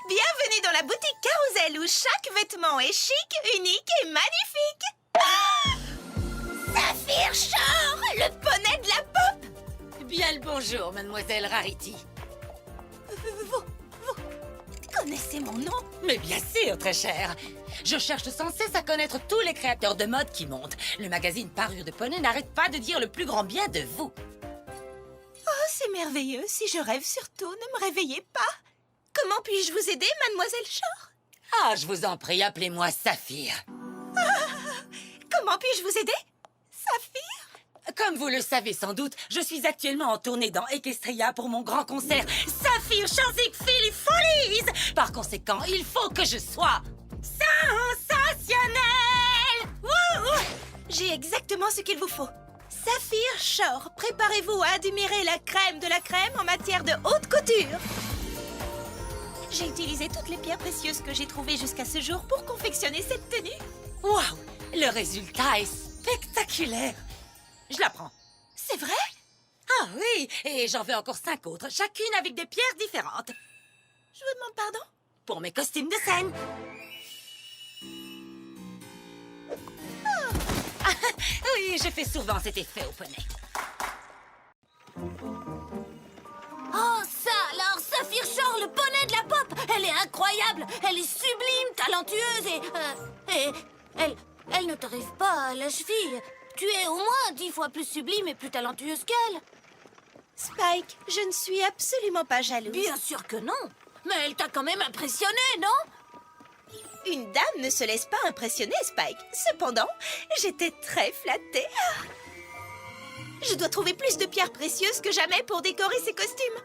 Bienvenue dans la boutique Carousel où chaque vêtement est chic, unique et magnifique. Ah, Saphir Shore, le poney de la pop. Bien le bonjour, mademoiselle Rarity. Vous connaissez mon nom? Mais bien sûr, très chère. Je cherche sans cesse à connaître tous les créateurs de mode qui montent. Le magazine Parure de Poney n'arrête pas de dire le plus grand bien de vous. Oh, c'est merveilleux. Si je rêve surtout, ne me réveillez pas. Comment puis-je vous aider, mademoiselle Shore? Ah, je vous en prie, appelez-moi Saphir. Comment puis-je vous aider? Saphir? Comme vous le savez sans doute, je suis actuellement en tournée dans Equestria pour mon grand concert Saphir Chanzik Philly Follies. Par conséquent, il faut que je sois sensationnelle. Wouhou! J'ai exactement ce qu'il vous faut. Saphir Shore, préparez-vous à admirer la crème de la crème en matière de haute couture. J'ai utilisé toutes les pierres précieuses que j'ai trouvées jusqu'à ce jour pour confectionner cette tenue. Waouh! Le résultat est spectaculaire. Je la prends. C'est vrai? Ah oui, et j'en veux encore 5 autres, chacune avec des pierres différentes. Je vous demande pardon? Pour mes costumes de scène. Ah, oui, je fais souvent cet effet au poney. Oh, ça alors, Saphir Shore, le poney de la pop! Elle est incroyable! Elle est sublime, talentueuse et elle ne t'arrive pas à la cheville. Tu es au moins 10 fois plus sublime et plus talentueuse qu'elle. Spike, je ne suis absolument pas jalouse. Bien sûr que non. Mais elle t'a quand même impressionné, non? Une dame ne se laisse pas impressionner, Spike. Cependant, j'étais très flattée. Je dois trouver plus de pierres précieuses que jamais pour décorer ces costumes.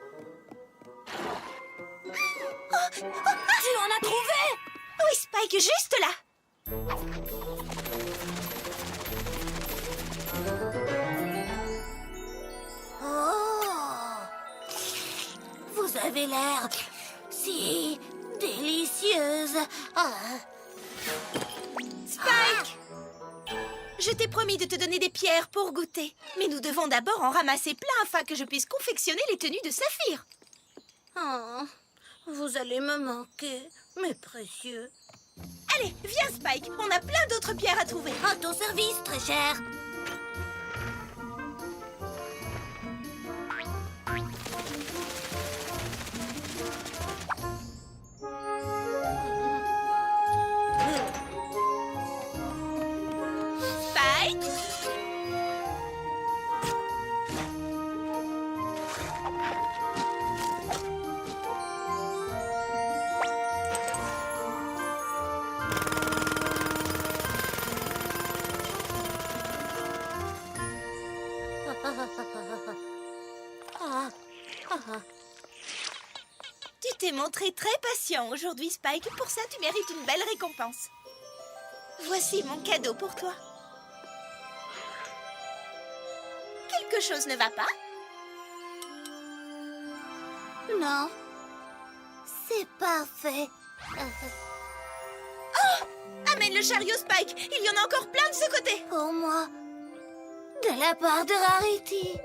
Tu en as trouvé? Oui, Spike, juste là. Oh! Vous avez l'air si délicieuse. Ah. Spike! Je t'ai promis de te donner des pierres pour goûter. Mais nous devons d'abord en ramasser plein afin que je puisse confectionner les tenues de Saphir. Oh, vous allez me manquer, mes précieux. Allez, viens, Spike. On a plein d'autres pierres à trouver. À ton service, très cher. Spike? Tu t'es montré très patient aujourd'hui, Spike. Pour ça, tu mérites une belle récompense. Voici mon cadeau pour toi. Quelque chose ne va pas? Non, c'est parfait. Amène le chariot, Spike. Il y en a encore plein de ce côté. Pour moi, de la part de Rarity.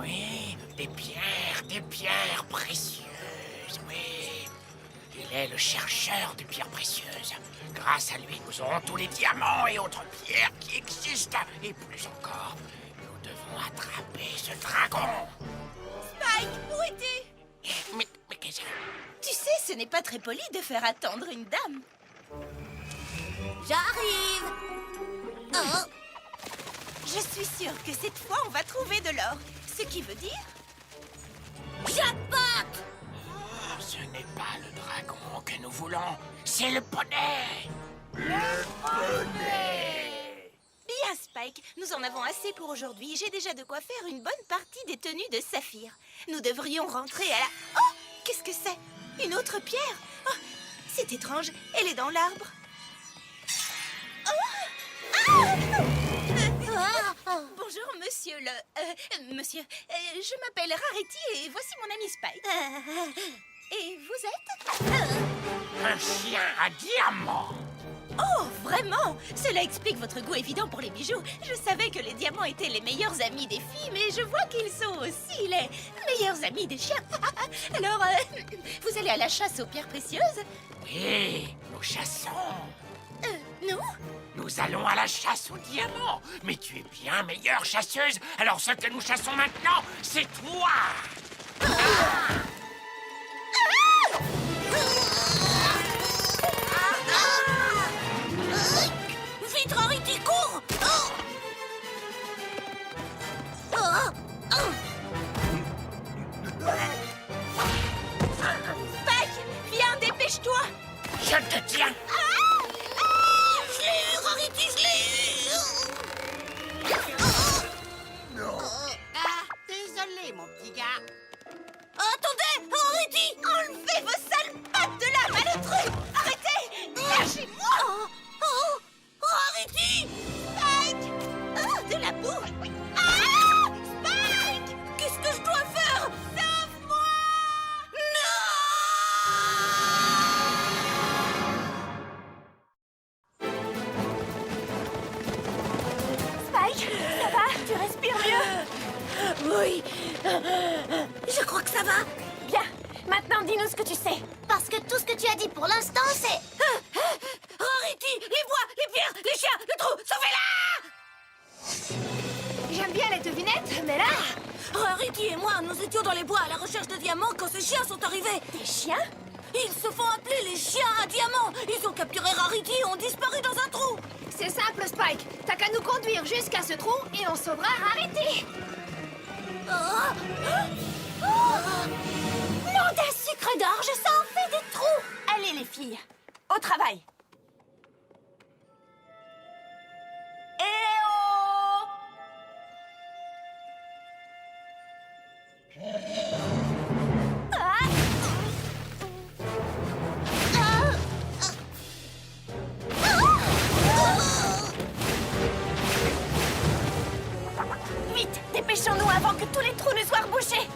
Oui, des pierres précieuses, oui. Il est le chercheur de pierres précieuses. Grâce à lui, nous aurons tous les diamants et autres pierres qui existent. Et plus encore, nous devons attraper ce dragon. Spike, où es-tu? Mais qu'est-ce que... Tu sais, ce n'est pas très poli de faire attendre une dame. J'arrive. Oh, Je suis sûre que cette fois, on va trouver de l'or. Ce qui veut dire... jackpot! Oh, ce n'est pas le dragon que nous voulons, c'est le poney. Le poney. Bien, Spike, nous en avons assez pour aujourd'hui. J'ai déjà de quoi faire une bonne partie des tenues de Saphir. Nous devrions rentrer à la... Oh! Qu'est-ce que c'est? Une autre pierre? Oh, c'est étrange. Elle est dans l'arbre. Bonjour, monsieur monsieur, je m'appelle Rarity et voici mon ami Spike. Et vous êtes? Un chien à diamant. Oh, vraiment? Cela explique votre goût évident pour les bijoux. Je savais que les diamants étaient les meilleurs amis des filles, mais je vois qu'ils sont aussi les meilleurs amis des chiens. Alors, vous allez à la chasse aux pierres précieuses? Oui, nous chassons. Nous? Nous allons à la chasse aux diamants. Mais tu es bien meilleure chasseuse. Alors ce que nous chassons maintenant, c'est toi. Vite, Rarity, cours! Oh! Oh! Oh! Spike, viens, dépêche-toi! Je te tiens. Je l'ai eu, Rarity, je l'ai eu! Désolé, mon petit gars. Attendez, Rarity! Enlevez vos sales pattes de là, malotru! Arrêtez! Lâchez-moi! Oh! Oh! Rarity! Spike! Oh, de la boue! Ah! Spike! Qu'est-ce que je dois faire? Sauve-moi! Spike, ça va? Tu respires mieux? Oui. Je crois que ça va. Bien. Maintenant, dis-nous ce que tu sais. Parce que tout ce que tu as dit pour l'instant, c'est... Rarity, les bois, les pierres, les chiens, le trou, sauvez-la! J'aime bien les devinettes, mais là... Rarity et moi, nous étions dans les bois à la recherche de diamants quand ces chiens sont arrivés. Des chiens? Ils se font appeler les chiens à diamants. Ils ont capturé Rarity et ont disparu dans un trou. C'est simple, Spike. T'as qu'à nous conduire jusqu'à ce trou et on sauvera Rarity. Nom d'un sucre d'orge, ça en fait des trous. Allez, les filles, au travail. Vite, dépêchons-nous avant que tous les trous ne soient rebouchés.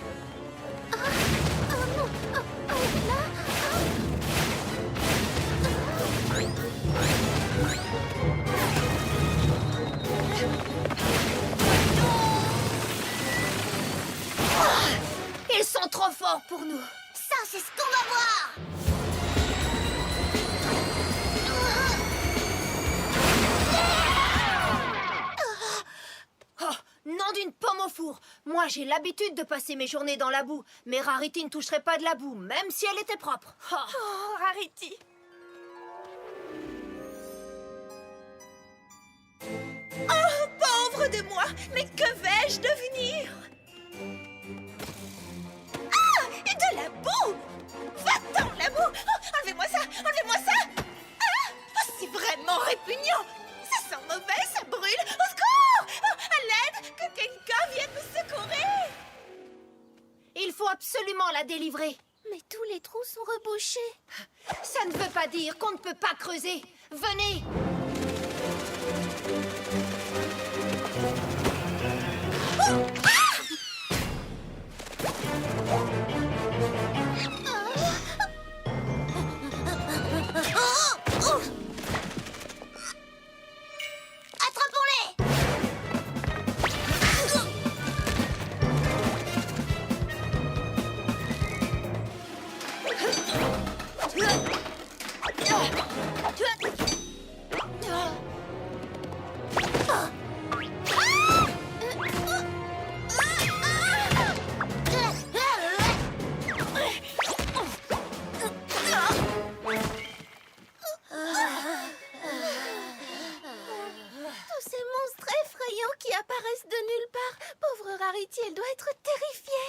Ils sont trop forts pour nous. Ça, c'est ce qu'on va voir. Oh, nom d'une pomme au four. Moi, j'ai l'habitude de passer mes journées dans la boue. Mais Rarity ne toucherait pas de la boue, même si elle était propre. Oh, Rarity. Oh, pauvre de moi. Mais que vais-je devenir? Ah, et de la boue. Va-t'en, la boue. Oh, enlevez-moi ça, enlevez-moi ça. Ah, oh, c'est vraiment répugnant. Ça sent mauvais, ça brûle. Au secours! Oh, à l'aide! Que quelqu'un vienne nous secourir! Il faut absolument la délivrer. Mais tous les trous sont rebouchés. Ça ne veut pas dire qu'on ne peut pas creuser. Venez! Attrapons-les! Tous ces monstres effrayants qui apparaissent de nulle part. Pauvre Rarity, elle doit être terrifiée.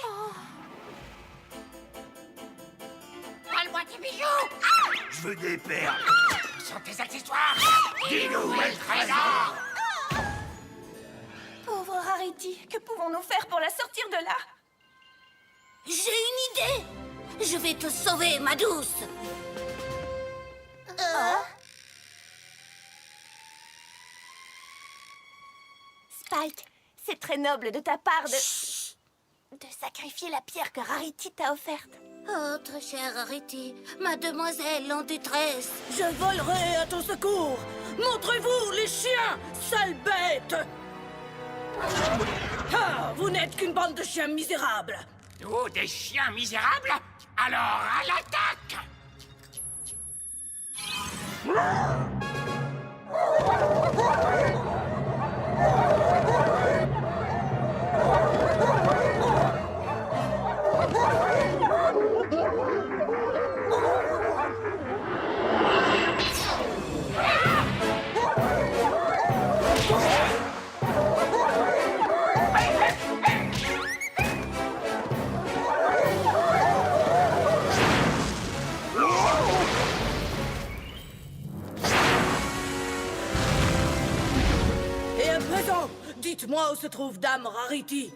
Parle-moi des bijoux. Je veux des perles. Où sont tes accessoires? Dis-nous où est le trésor. Pauvre Rarity, que pouvons-nous faire pour la sortir de là? J'ai une idée. Je vais te sauver, ma douce. Spike, c'est très noble de ta part de sacrifier la pierre que Rarity t'a offerte. Oh, très chère Rarity, mademoiselle en détresse. Je volerai à ton secours. Montrez-vous, les chiens, sales bêtes. Ah, vous n'êtes qu'une bande de chiens misérables. Nous, des chiens misérables? Alors, à l'attaque! Et à présent, dites-moi où se trouve Dame Rarity.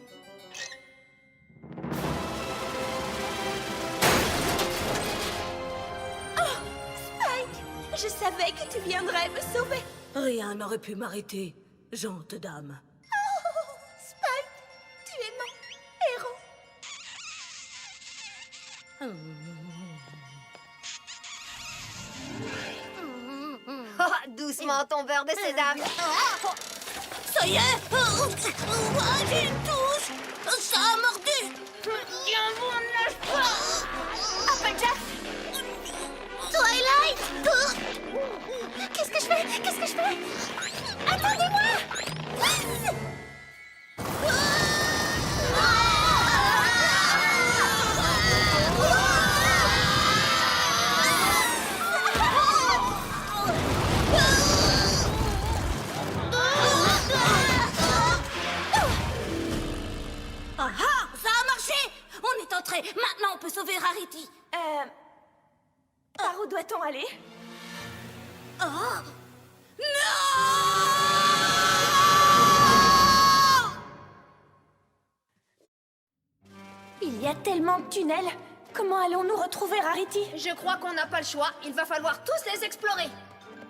Spike, je savais que tu viendrais me sauver. Rien n'aurait pu m'arrêter, gente dame. Oh, Spike, tu es mon héros. Doucement ton beurre de sédame. Ça y est, j'ai une touche. Ça a mordu. Tiens bon, ne lâche pas. Applejack. Twilight. Qu'est-ce que je fais? Qu'est-ce que je fais? Attendez-moi! Ah ah, ça a marché. On est entré. Maintenant, on peut sauver Rarity. Par où doit-on aller? Oh. Il y a tellement de tunnels. Comment allons-nous retrouver Rarity? Je crois qu'on n'a pas le choix. Il va falloir tous les explorer.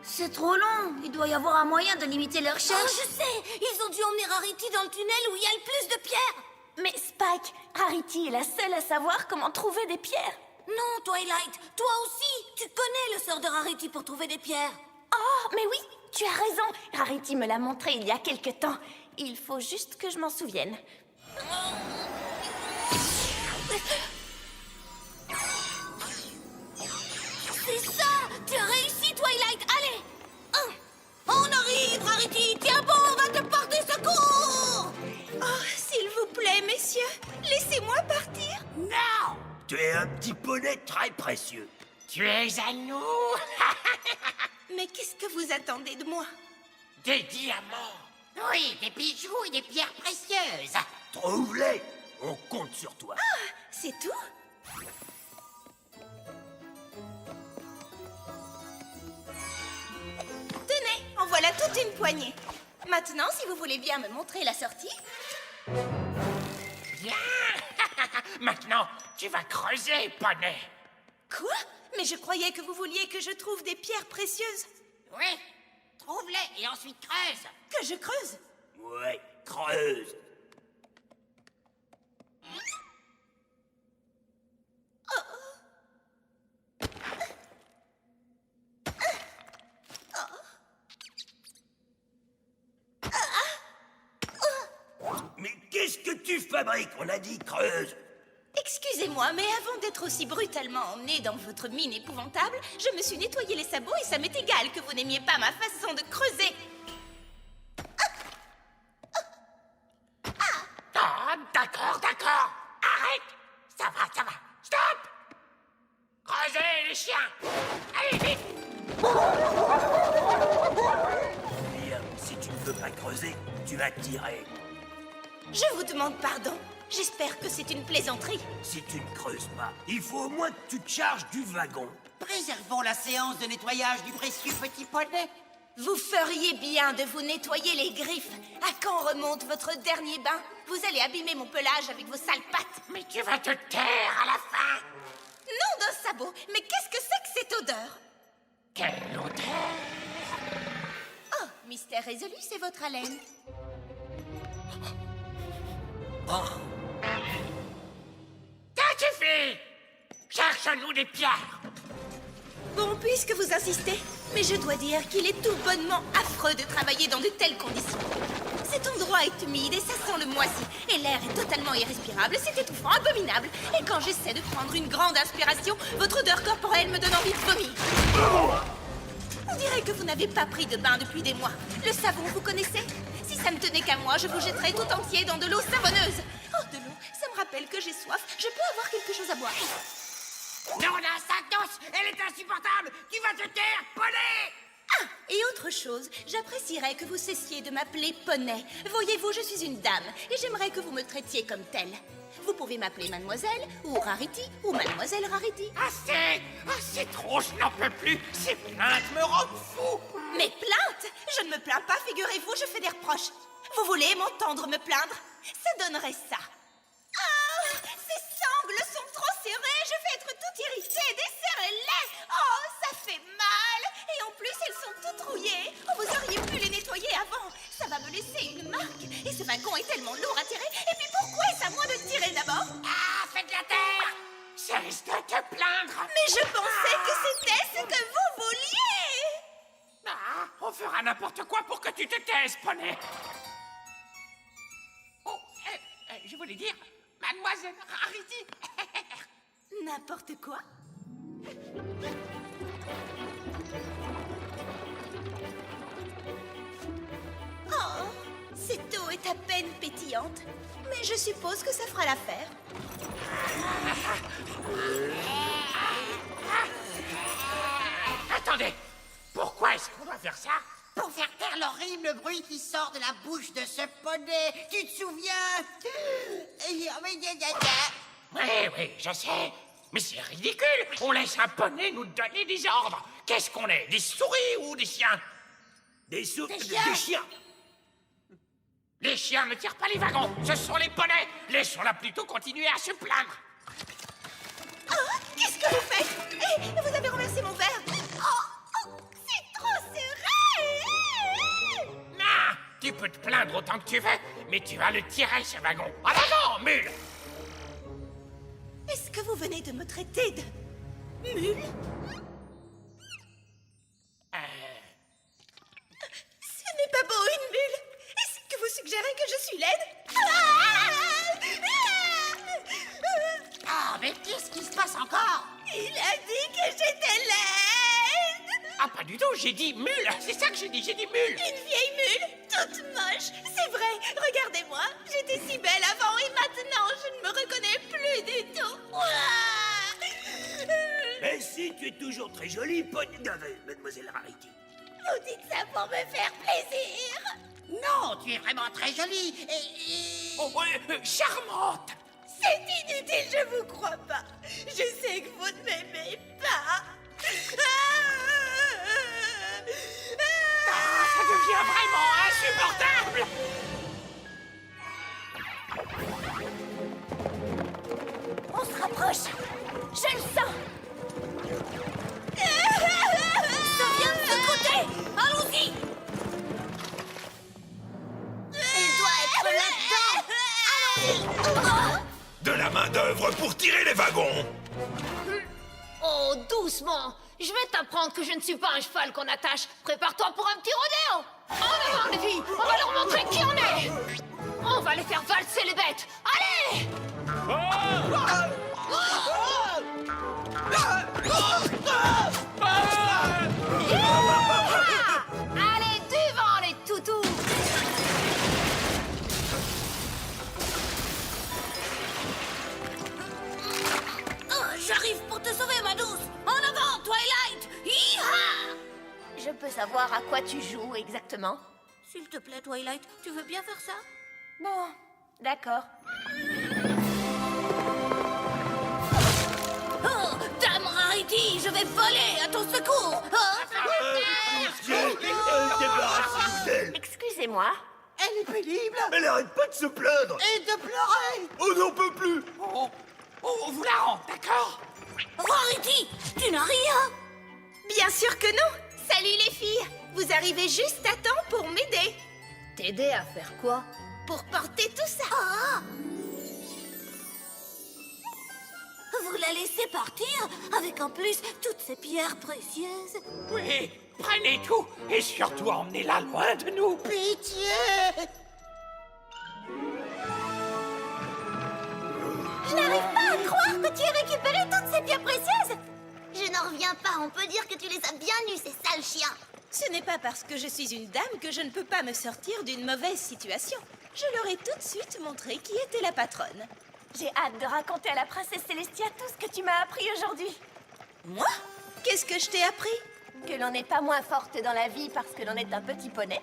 C'est trop long. Il doit y avoir un moyen de limiter leur recherche. Oh, je sais. Ils ont dû emmener Rarity dans le tunnel où il y a le plus de pierres. Mais Spike, Rarity est la seule à savoir comment trouver des pierres. Non, Twilight. Toi aussi. Tu connais le sort de Rarity pour trouver des pierres. Oh, mais oui, tu as raison. Rarity me l'a montré il y a quelque temps. Il faut juste que je m'en souvienne. C'est ça. Tu as réussi, Twilight. Allez. On arrive, Rarity. Tiens bon, on va te porter secours. Oh, s'il vous plaît, messieurs, laissez-moi partir. Non! Tu es un petit poney très précieux. Tu es à nous? Mais qu'est-ce que vous attendez de moi? Des diamants! Oui, des bijoux et des pierres précieuses. Trouve-les. On compte sur toi. C'est tout? Tenez, en voilà toute une poignée. Maintenant, si vous voulez bien me montrer la sortie. Bien! Maintenant, tu vas creuser, poney. Quoi? Mais je croyais que vous vouliez que je trouve des pierres précieuses. Oui, trouve-les et ensuite creuse. Que je creuse? Ouais, creuse. Mais qu'est-ce que tu fabriques? On a dit creuse. Excusez-moi, mais avant d'être aussi brutalement emmené dans votre mine épouvantable, je me suis nettoyé les sabots et ça m'est égal que vous n'aimiez pas ma façon de creuser. Ah, d'accord, d'accord. Arrête. Ça va. Stop. Creusez, les chiens. Allez, vite. Bien, si tu ne veux pas creuser, tu vas tirer. Je vous demande pardon. J'espère que c'est une plaisanterie. Si tu ne creuses pas, il faut au moins que tu te charges du wagon. Préservons la séance de nettoyage du précieux petit poney. Vous feriez bien de vous nettoyer les griffes. À quand remonte votre dernier bain? Vous allez abîmer mon pelage avec vos sales pattes. Mais tu vas te taire à la fin. Nom d'un sabot, mais qu'est-ce que c'est que cette odeur? Quelle odeur. Oh, mystère résolu, c'est votre haleine. Ça suffit. Apporte-nous des pierres. Bon, puisque vous insistez, mais je dois dire qu'il est tout bonnement affreux de travailler dans de telles conditions. Cet endroit est humide et ça sent le moisi. Et l'air est totalement irrespirable, c'est étouffant, abominable. Et quand j'essaie de prendre une grande inspiration, votre odeur corporelle me donne envie de vomir. On dirait que vous n'avez pas pris de bain depuis des mois. Le savon, vous connaissez? Si ça ne tenait qu'à moi, je vous jetterais tout entier dans de l'eau savonneuse. Oh, de l'eau, ça me rappelle que j'ai soif. Je peux avoir quelque chose à boire? Non, la Santos, elle est insupportable. Tu vas te taire, poney. Ah, et autre chose, j'apprécierais que vous cessiez de m'appeler Poney. Voyez-vous, je suis une dame et j'aimerais que vous me traitiez comme telle. Vous pouvez m'appeler Mademoiselle, ou Rarity, ou Mademoiselle Rarity. Assez. Assez trop, je n'en peux plus. Ces plaintes me rendent fou. Mes plaintes? Je ne me plains pas, figurez-vous, je fais des reproches. Vous voulez m'entendre me plaindre? Ça donnerait ça. Ah, ces sangles sont trop serrées, je vais être toute irritée, desserrez-les. Oh, ça fait mal. Et en plus, elles sont toutes rouillées. Oh, vous auriez pu les nettoyer avant. Ça va me laisser une marque. Et ce wagon est tellement lourd à tirer. Et puis pourquoi est-ce à moi de tirer d'abord? Ah, fais de la terre. Cesse de te plaindre. Mais je pensais que c'était ce que vous vouliez. Ah, on fera n'importe quoi pour que tu te taises, poney. Oh, je voulais dire, Mademoiselle Rarity. N'importe quoi. Oh, cette eau est à peine pétillante, mais je suppose que ça fera l'affaire. Attendez, pourquoi est-ce qu'on doit faire ça? Pour faire taire l'horrible bruit qui sort de la bouche de ce poney. Tu te souviens? Oui, je sais. Mais c'est ridicule. On laisse un poney nous donner des ordres. Qu'est-ce qu'on est? Des souris ou des chiens? Des chiens. chiens. Les chiens ne tirent pas les wagons. Ce sont les poneys. Laissons-la plutôt continuer à se plaindre. Oh, qu'est-ce que vous faites? Hé, vous avez renversé mon verre. Oh, c'est trop serré. Non, tu peux te plaindre autant que tu veux, mais tu vas le tirer, ce wagon. En avant, mule. Est-ce que vous venez de me traiter de mule? Ce n'est pas beau, une mule. Est-ce que vous suggérez que je suis laide? Ah, mais qu'est-ce qui se passe encore? Il a dit que j'étais laide. Ah, pas du tout, j'ai dit mule. C'est ça que j'ai dit mule. Une vieille mule, toute moche. C'est vrai, regardez-moi. J'étais si belle avant et maintenant, je ne me reconnais plus du tout. Mais si, tu es toujours très jolie, Mademoiselle Rarity. Vous dites ça pour me faire plaisir. Non, tu es vraiment très jolie et... Oh, ouais, charmante. C'est inutile, je vous crois pas. Je sais que vous ne m'aimez pas. Ah, ça devient vraiment insupportable. On se rapproche. Je le sens. Ça vient de ce côté. Allons-y. Il doit être là-dedans. De la main-d'œuvre pour tirer les wagons. Oh, doucement. Je vais t'apprendre que je ne suis pas un cheval qu'on attache. Prépare-toi pour un petit rodéo. En avant, les filles. On va leur montrer qui on est. On va les faire valser les bêtes. Allez. Allez, du vent, les toutous. Oh, j'arrive pour te sauver, ma douce. En avant, Twilight. Hi-ha. Je peux savoir à quoi tu joues exactement? S'il te plaît, Twilight, tu veux bien faire ça? Bon, d'accord. Oh, Dame Rarity, je vais voler à ton secours. Oh. Débarrassez-vous d'elle. Excusez-moi. Elle est pénible. Elle arrête pas de se plaindre. Et de pleurer. On n'en peut plus. Oh, on vous la rend, d'accord? Rarity, tu n'as rien. Bien sûr que non. Salut les filles. Vous arrivez juste à temps pour m'aider. T'aider à faire quoi? Pour porter tout ça. Ah. vous la laissez partir, avec en plus toutes ces pierres précieuses? Oui, prenez tout et surtout emmenez-la loin de nous. Pitié! Je n'arrive pas à croire que tu aies récupéré toutes ces pierres précieuses! Je n'en reviens pas, on peut dire que tu les as bien eus, ces sales chiens. Ce n'est pas parce que je suis une dame que je ne peux pas me sortir d'une mauvaise situation. Je leur ai tout de suite montré qui était la patronne. J'ai hâte de raconter à la princesse Célestia tout ce que tu m'as appris aujourd'hui. Moi? Qu'est-ce que je t'ai appris? Que l'on n'est pas moins forte dans la vie parce que l'on est un petit poney.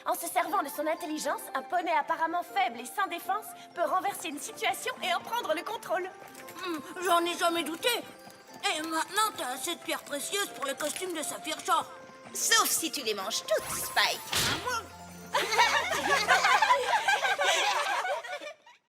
En se servant de son intelligence, un poney apparemment faible et sans défense peut renverser une situation et en prendre le contrôle. J'en ai jamais douté. Et maintenant, t'as assez de pierres précieuses pour le costume de Saphir Shore. Sauf si tu les manges toutes, Spike.